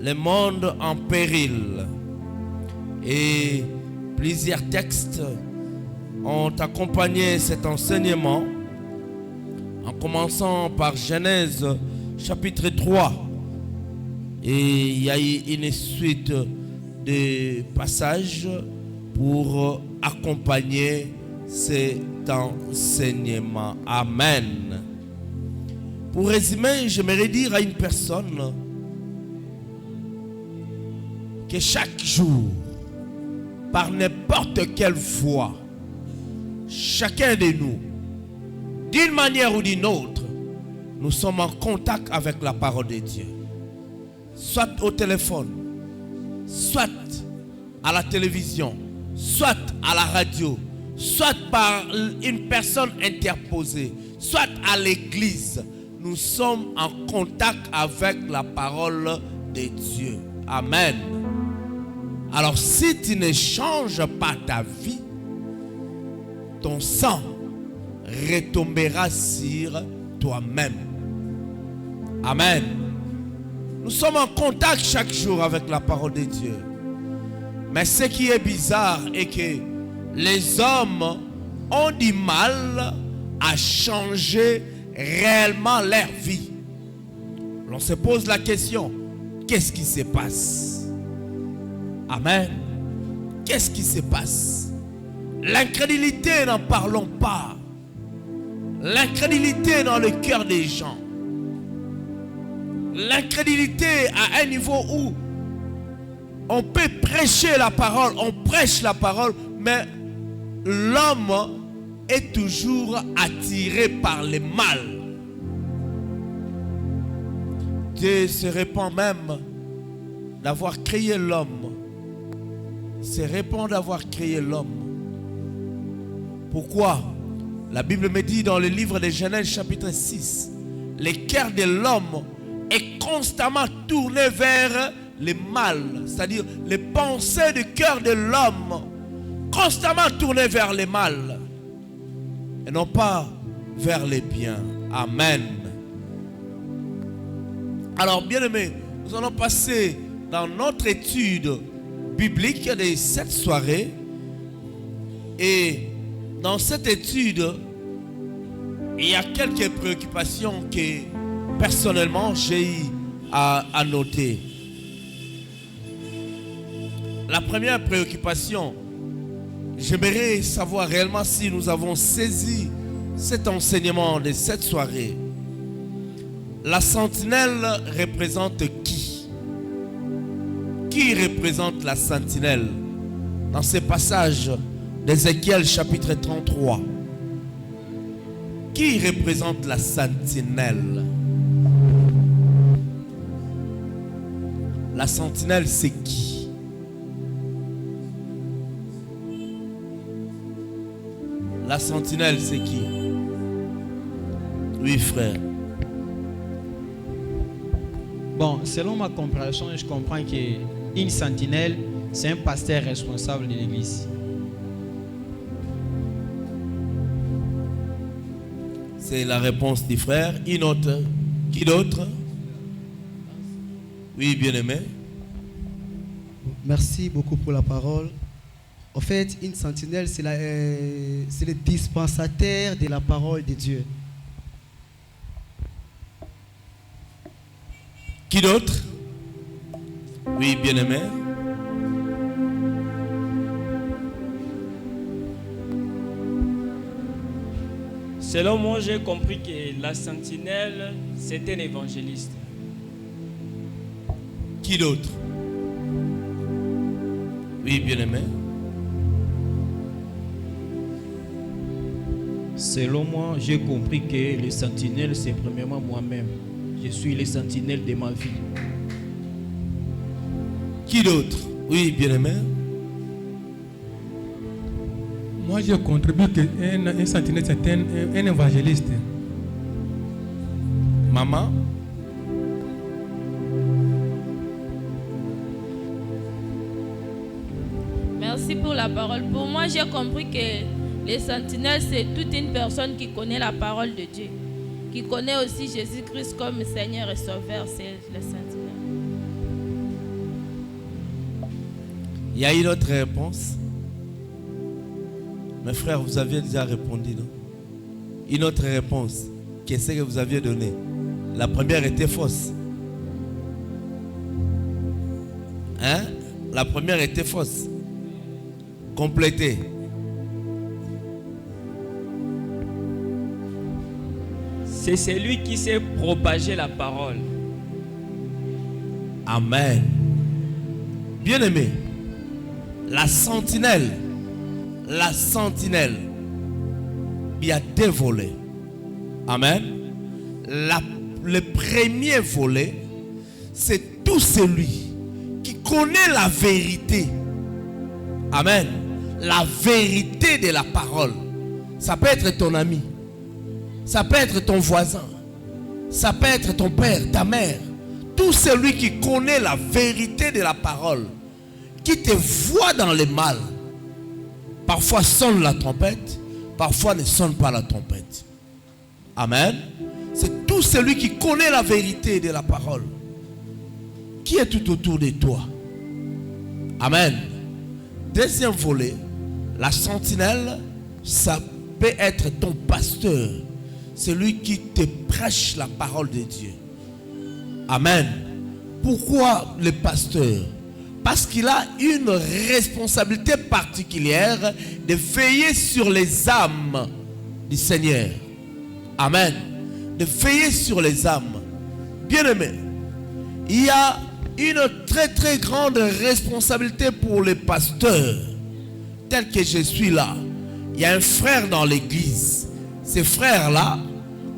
le monde en péril. Et plusieurs textes ont accompagné cet enseignement, en commençant par Genèse chapitre 3. Et il y a eu une suite de passages pour accompagner cet enseignement. Amen. Pour résumer, j'aimerais dire à une personne que chaque jour, par n'importe quelle voie, chacun de nous, d'une manière ou d'une autre, nous sommes en contact avec la parole de Dieu. Soit au téléphone, soit à la télévision, soit à la radio, soit par une personne interposée, soit à l'église. Nous sommes en contact avec la parole de Dieu. Amen. Alors si tu ne changes pas ta vie, ton sang retombera sur toi-même. Amen. Nous sommes en contact chaque jour avec la parole de Dieu. Mais ce qui est bizarre est que les hommes ont du mal à changer réellement leur vie. On se pose la question, qu'est-ce qui se passe? Amen. Qu'est-ce qui se passe? L'incrédulité, n'en parlons pas. L'incrédulité dans le cœur des gens. L'incrédulité à un niveau où on peut prêcher la parole, on prêche la parole, mais l'homme est toujours attiré par le mal. Dieu se répand même d'avoir créé l'homme. Se répand d'avoir créé l'homme. Pourquoi? La Bible me dit dans le livre de Genèse chapitre 6, le cœur de l'homme est constamment tourné vers le mal, c'est-à-dire les pensées du cœur de l'homme, constamment tournées vers le mal et non pas vers les biens. Amen. Alors bien aimés, nous allons passer dans notre étude biblique de cette soirée. Et dans cette étude, il y a quelques préoccupations que personnellement j'ai eu à noter. La première préoccupation, j'aimerais savoir réellement si nous avons saisi cet enseignement de cette soirée. La sentinelle représente qui? Qui représente la sentinelle dans ce passage d'Ézéchiel chapitre 33? Qui représente la sentinelle? La sentinelle, c'est qui? La sentinelle, c'est qui? Oui, frère. Bon, selon ma compréhension, je comprends qu'une sentinelle, c'est un pasteur responsable de l'église. C'est la réponse du frère. Une autre. Qui d'autre? Oui, bien-aimé. Merci beaucoup pour la parole. En fait, une sentinelle, c'est le dispensateur de la parole de Dieu. Qui d'autre? Oui, bien-aimé. Selon moi, j'ai compris que la sentinelle, c'est un évangéliste. Qui d'autre? Oui, bien-aimé. Selon moi, j'ai compris que le sentinelle, c'est premièrement moi-même. Je suis le sentinelle de ma vie. Qui d'autre? Oui, bien-aimé. Moi, je contribue qu'un sentinelle, c'est un évangéliste. Maman? Merci pour la parole. Pour moi, j'ai compris que les sentinelles, c'est toute une personne qui connaît la parole de Dieu, qui connaît aussi Jésus-Christ comme Seigneur et Sauveur, c'est le sentinelle. Il y a une autre réponse. Mes frères, vous aviez déjà répondu, non? Une autre réponse. Qu'est-ce que vous aviez donné? La première était fausse. Hein? La première était fausse. Complétez. C'est celui qui sait propager la parole. Amen. Bien-aimé, la sentinelle, il y a deux volets. Amen. Le premier volet, c'est tout celui qui connaît la vérité. Amen. La vérité de la parole. Ça peut être ton ami. Ça peut être ton voisin. Ça peut être ton père, ta mère. Tout celui qui connaît la vérité de la parole, qui te voit dans le mal. Parfois sonne la trompette, parfois ne sonne pas la trompette. Amen. C'est tout celui qui connaît la vérité de la parole, qui est tout autour de toi. Amen. Deuxième volet, la sentinelle, ça peut être ton pasteur, celui qui te prêche la parole de Dieu. Amen. Pourquoi le pasteur? Parce qu'il a une responsabilité particulière de veiller sur les âmes du Seigneur. Amen. De veiller sur les âmes. Bien-aimés, il y a une très très grande responsabilité pour les pasteurs. Tel que je suis là, il y a un frère dans l'église. Ce frère-là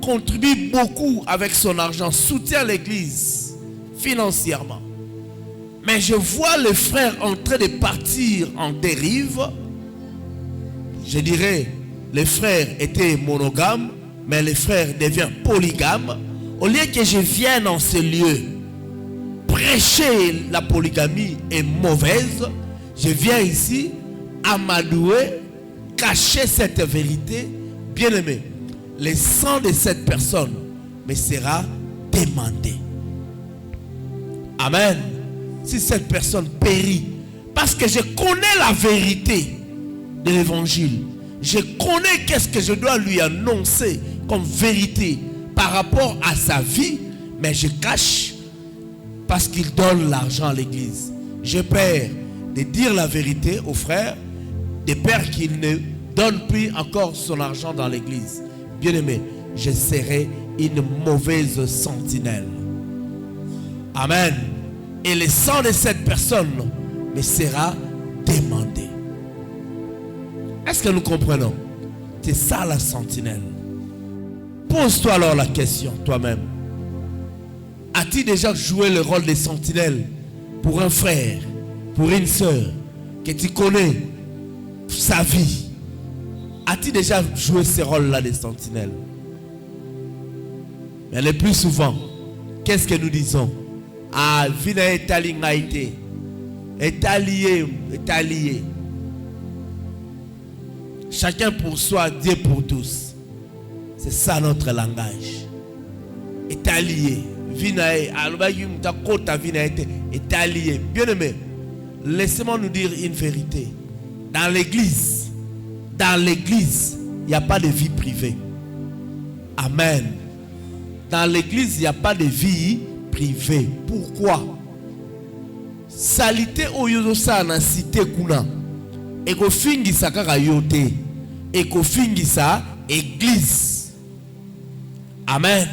contribue beaucoup avec son argent, soutient l'église financièrement. Mais je vois le frère en train de partir en dérive. Je dirais, le frère était monogame, mais le frère devient polygame. Au lieu que je vienne dans ce lieu prêcher la polygamie est mauvaise, je viens ici amadouer, cacher cette vérité. Bien-aimé, le sang de cette personne me sera demandé. Amen. Si cette personne périt, parce que je connais la vérité de l'évangile, je connais qu'est-ce que je dois lui annoncer comme vérité par rapport à sa vie, mais je cache parce qu'il donne l'argent à l'église. J'ai peur de dire la vérité aux frères, de peur qu'il ne donne plus encore son argent dans l'église. Bien-aimé, je serai une mauvaise sentinelle. Amen. Et le sang de cette personne me sera demandé. Est-ce que nous comprenons? C'est ça la sentinelle. Pose-toi alors la question toi-même. As-tu déjà joué le rôle de sentinelle pour un frère, pour une soeur que tu connais sa vie? As-tu déjà joué ce rôle-là de sentinelle? Mais le plus souvent, qu'est-ce que nous disons? Ah, vina etalingaite, etalié. Chacun pour soi, Dieu pour tous. C'est ça notre langage. Etalié, vinae, albayum takota vinaite, etalié. Bien-aimé, laissez-moi nous dire une vérité. Dans l'église, il n'y a pas de vie privée. Amen. Dans l'église, il n'y a pas de vie privée. Pourquoi? Salité oyosa na cité kuna. Eko fingisa kaka yote. Eko fingisa église. Amen.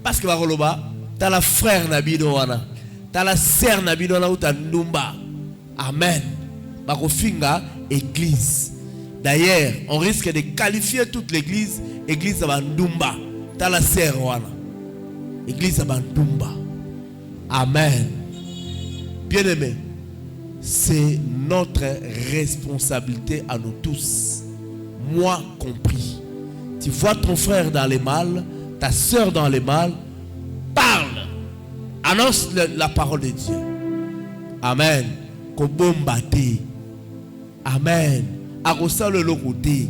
Parce que bakoloba, t'as la frère nabido wana, t'as la sœur nabido wana uta ndumba. Amen. Bako finga église. D'ailleurs, on risque de qualifier toute l'église église abandumba. T'as la sœur wana. Église abandumba. Amen. Bien-aimé, c'est notre responsabilité à nous tous, moi compris. Tu vois ton frère dans le mal, ta soeur dans le mal, parle, annonce la parole de Dieu. Amen. Kobombate. Amen. Arosa le lokote.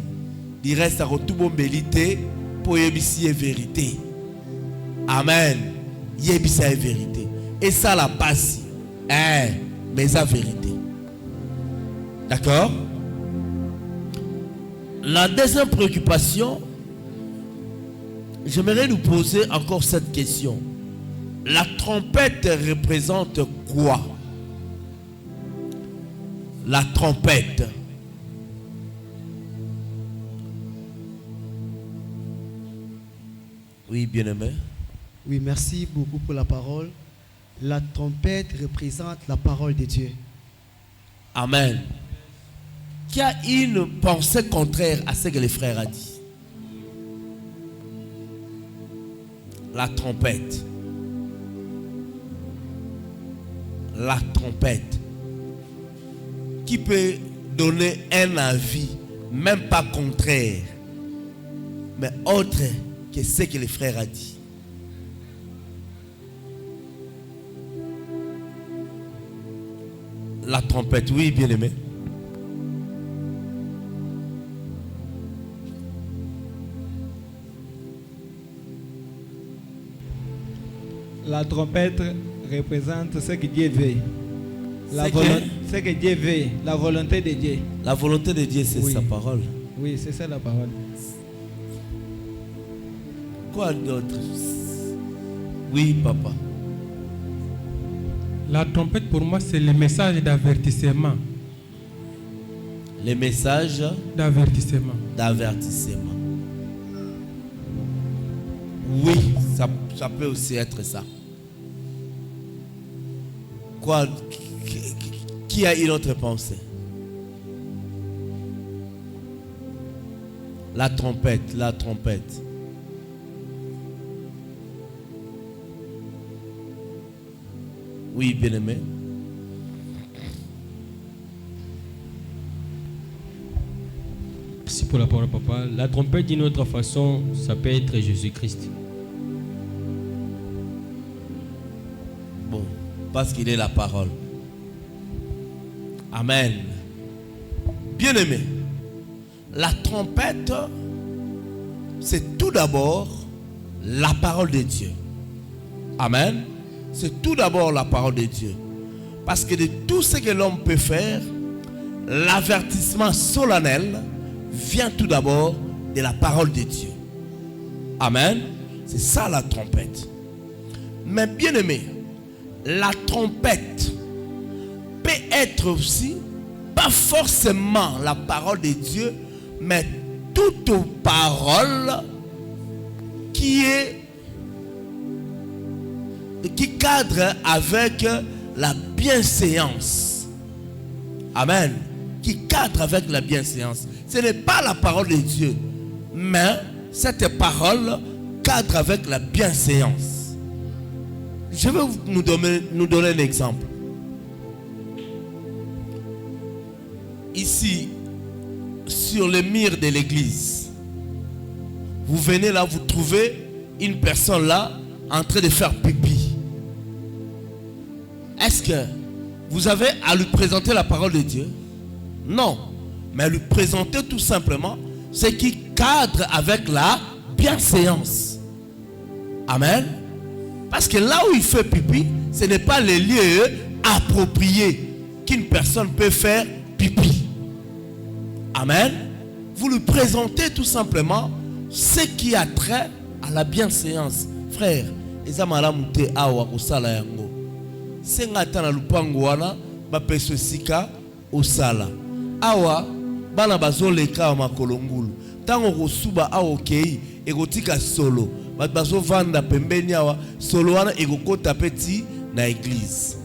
Il reste à rotubombelité pour yebisi vérité. Amen. Yebisa vérité. Et ça la passe. Mais la vérité. D'accord? La deuxième préoccupation, j'aimerais nous poser encore cette question. La trompette représente quoi? La trompette. Oui, bien-aimé. Oui, merci beaucoup pour la parole. La trompette représente la parole de Dieu. Amen. Qui a une pensée contraire à ce que les frères ont dit? La trompette. La trompette. Qui peut donner un avis, même pas contraire, mais autre que ce que les frères ont dit? La trompette, oui, bien-aimé. La trompette représente ce que Dieu veut. Ce que Dieu veut, la volonté de Dieu. La volonté de Dieu, c'est sa parole. Oui, c'est ça la parole. Quoi d'autre? Oui, papa. La trompette pour moi c'est le message d'avertissement. Les messages d'avertissement. D'avertissement. Oui, ça peut aussi être ça. Quoi? Qui a une autre pensée? La trompette, la trompette. Oui, bien-aimé. Merci pour la parole, papa. La trompette, d'une autre façon, ça peut être Jésus-Christ. Bon, parce qu'il est la parole. Amen. Bien-aimé, la trompette, c'est tout d'abord la parole de Dieu. Amen. C'est tout d'abord la parole de Dieu. Parce que de tout ce que l'homme peut faire, l'avertissement solennel vient tout d'abord de la parole de Dieu. Amen. C'est ça la trompette. Mais bien aimé, la trompette peut être aussi, pas forcément la parole de Dieu, mais toute parole qui cadre avec la bienséance. Amen. Qui cadre avec la bienséance. Ce n'est pas la parole de Dieu, mais cette parole cadre avec la bienséance. Je vais nous donner un exemple. Ici, sur le mur de l'église, vous venez là, vous trouvez une personne là en train de faire pipi. Est-ce que vous avez à lui présenter la parole de Dieu? Non. Mais lui présenter tout simplement ce qui cadre avec la bienséance. Amen. Parce que là où il fait pipi, ce n'est pas le lieu approprié qu'une personne peut faire pipi. Amen. Vous lui présentez tout simplement ce qui a trait à la bienséance. Frère, ezamalamute awa osala yango. Sengata na lupango wana ba peso sika osala. Awa bana bazoleka makolongulu. Tango kosuba awa okei egotika solo. Bat bazo vanda pembeni awa solo wana egokota petit na église.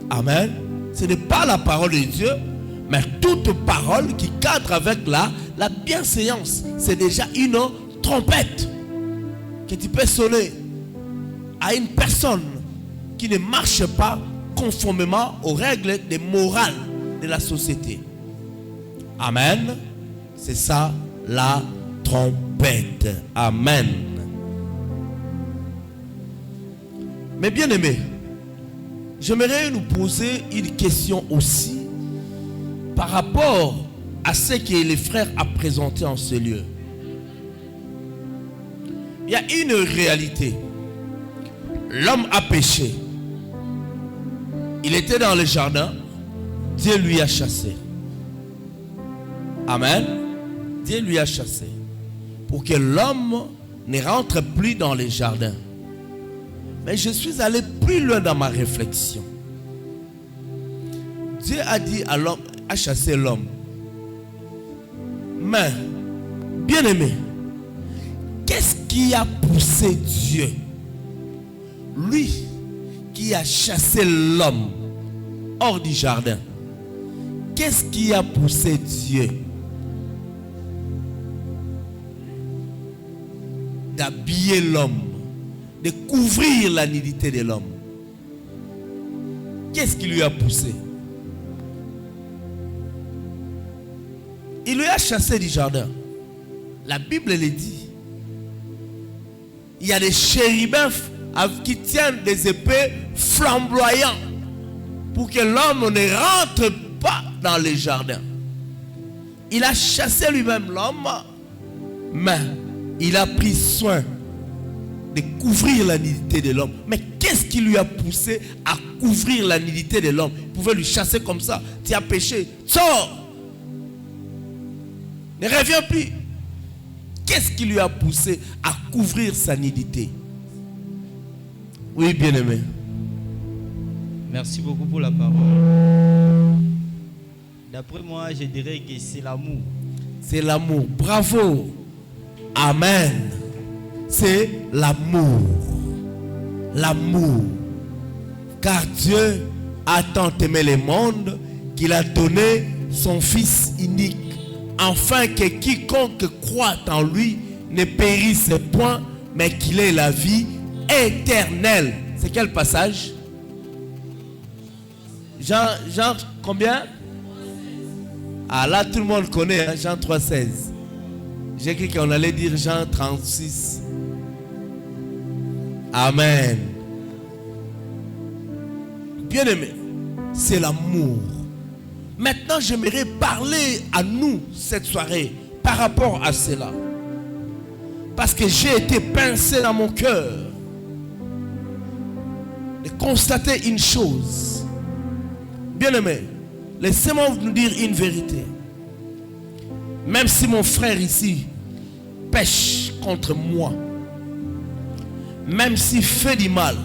Amen. Ce n'est pas la parole de Dieu, mais toute parole qui cadre avec la bienséance. C'est déjà une trompette que tu peux sonner à une personne qui ne marche pas conformément aux règles de morale de la société. Amen. C'est ça la trompette. Amen. Mais bien aimé, j'aimerais nous poser une question aussi par rapport à ce que les frères ont présenté en ce lieu. Il y a une réalité. L'homme a péché. Il était dans le jardin. Dieu lui a chassé. Amen. Dieu lui a chassé pour que l'homme ne rentre plus dans les jardins. Mais je suis allé plus loin dans ma réflexion. Dieu a dit à l'homme, a chassé l'homme. Mais, bien-aimé, qu'est-ce qui a poussé Dieu? Lui qui a chassé l'homme hors du jardin. Qu'est-ce qui a poussé Dieu d'habiller l'homme, de couvrir la nudité de l'homme? Qu'est-ce qui lui a poussé? Il lui a chassé du jardin. La Bible le dit. Il y a des chérubins qui tiennent des épées flamboyantes pour que l'homme ne rentre pas dans les jardins. Il a chassé lui-même l'homme, mais il a pris soin de couvrir la nudité de l'homme. Mais qu'est-ce qui lui a poussé à couvrir la nudité de l'homme? Il pouvait lui chasser comme ça. Tu as péché, sors, ne reviens plus. Qu'est-ce qui lui a poussé à couvrir sa nudité? Oui, bien-aimé. Merci beaucoup pour la parole. D'après moi, je dirais que c'est l'amour. C'est l'amour. Bravo. Amen. C'est l'amour. L'amour. Car Dieu a tant aimé le monde qu'il a donné son Fils unique, afin que quiconque croit en lui ne périsse point, mais qu'il ait la vie éternelle. C'est quel passage? Jean combien? Ah là tout le monde connaît, hein, Jean 3,16. J'ai cru qu'on allait dire Jean 36. Amen. Bien-aimé, c'est l'amour. Maintenant, j'aimerais parler à nous cette soirée par rapport à cela. Parce que j'ai été pincé dans mon cœur de constater une chose. Bien-aimé, laissez-moi vous dire une vérité. Même si mon frère ici pêche contre moi, même s'il fait du mal,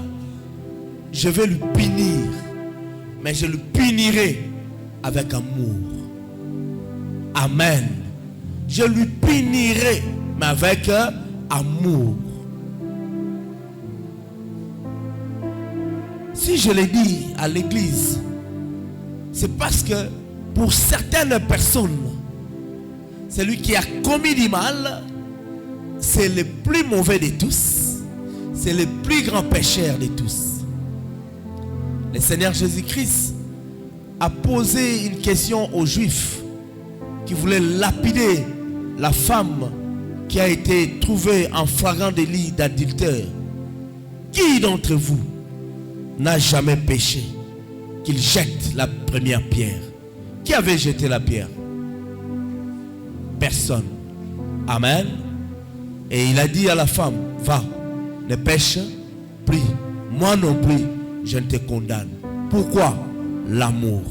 je vais lui punir. Mais je le punirai avec amour. Amen. Je lui punirai, mais avec amour. Si je l'ai dit à l'église, c'est parce que pour certaines personnes, celui qui a commis du mal, c'est le plus mauvais de tous. C'est le plus grand pécheur de tous. Le Seigneur Jésus-Christ a posé une question aux Juifs qui voulaient lapider la femme qui a été trouvée en flagrant délit d'adultère. Qui d'entre vous n'a jamais péché? Qu'il jette la première pierre. Qui avait jeté la pierre? Personne. Amen. Et il a dit à la femme, va, ne pêche plus. Moi non plus, je ne te condamne. Pourquoi? L'amour.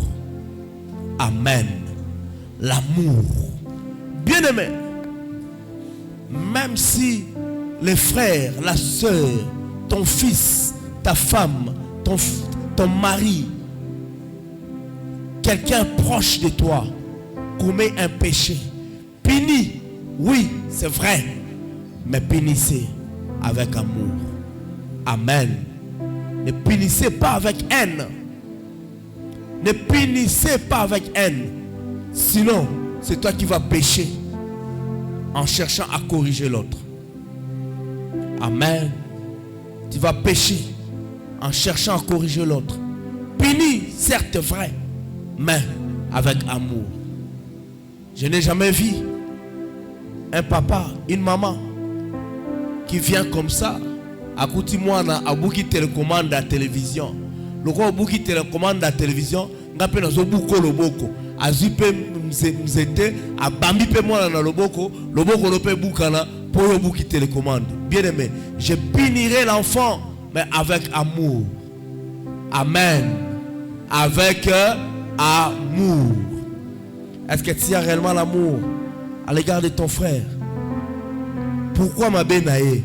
Amen. L'amour. Bien-aimé, même si les frères, la soeur, ton fils, ta femme, ton mari, quelqu'un proche de toi commet un péché, punis, oui, c'est vrai, mais punissez avec amour. Amen. Ne punissez pas avec haine. Ne punissez pas avec haine. Sinon, c'est toi qui vas pécher en cherchant à corriger l'autre. Amen. Tu vas pécher en cherchant à corriger l'autre. Punis, certes vrai, mais avec amour. Je n'ai jamais vu un papa, une maman qui vient comme ça. À côté moi, à bouki télécommande à la télévision. Le roi bouki télécommande à la télévision. Ngape na zo buko loboko. Azupe mzete. A bambi pe moi na loboko. Loboko lope bukana pour le bouki télécommande. Bien aimé, je punirai l'enfant, mais avec amour. Amen. Avec amour. Est-ce que tu as réellement l'amour à l'égard de ton frère? Pourquoi ma benaye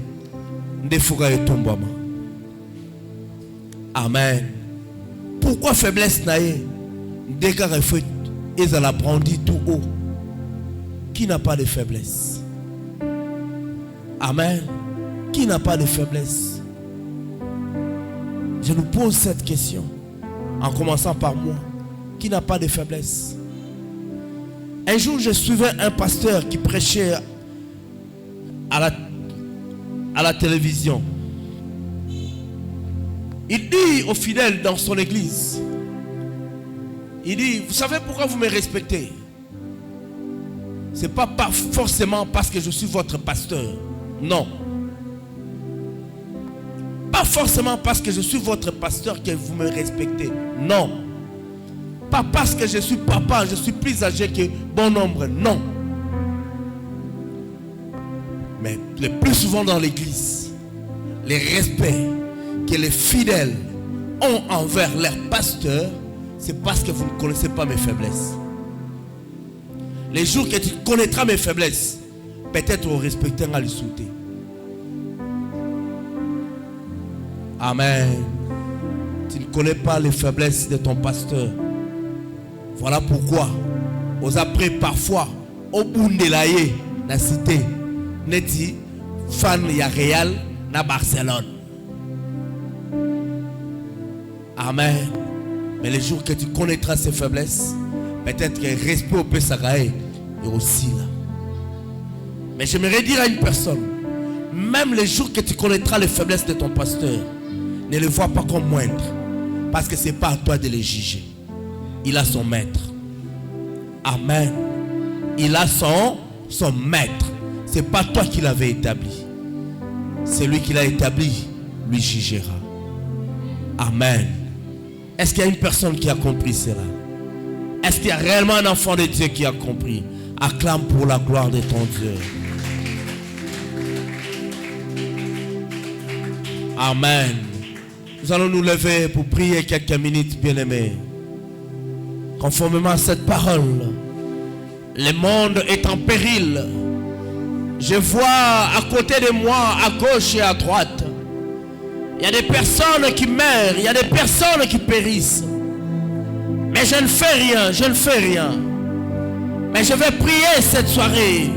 ndefuga etombama? Amen. Pourquoi faiblesse naye ndeka refait ezala brandi tout haut? Qui n'a pas de faiblesse? Amen. Qui n'a pas de faiblesse? Je nous pose cette question en commençant par moi. Qui n'a pas de faiblesse? Un jour, je suivais un pasteur qui prêchait à la télévision. Il dit aux fidèles dans son église, il dit, vous savez pourquoi vous me respectez? Ce n'est pas forcément parce que je suis votre pasteur. Non. Pas forcément parce que je suis votre pasteur que vous me respectez. Non. Pas parce que je suis papa, je suis plus âgé que bon nombre. Non. Mais le plus souvent dans l'église, les respects que les fidèles ont envers leur pasteur, c'est parce que vous ne connaissez pas mes faiblesses. Les jours que tu connaîtras mes faiblesses, peut-être on respectera les sauter. Amen. Tu ne connais pas les faiblesses de ton pasteur. Voilà pourquoi, aux après parfois, au bout de la cité, neti fan ya Real na Barcelone. Amen. Mais les jours que tu connaîtras ses faiblesses, peut-être que respect au Pessagaï est aussi là. Mais j'aimerais dire à une personne, même les jours que tu connaîtras les faiblesses de ton pasteur, ne les vois pas comme moindres. Parce que ce n'est pas à toi de les juger. Il a son maître. Amen. Il a son maître. Ce n'est pas toi qui l'avais établi. C'est lui qui l'a établi, lui jugera. Amen. Est-ce qu'il y a une personne qui a compris cela? Est-ce qu'il y a réellement un enfant de Dieu qui a compris? Acclame pour la gloire de ton Dieu. Amen. Nous allons nous lever pour prier quelques minutes, bien-aimés. Conformément à cette parole, le monde est en péril. Je vois à côté de moi, à gauche et à droite, il y a des personnes qui meurent, il y a des personnes qui périssent. Mais je ne fais rien, je ne fais rien. Mais je vais prier cette soirée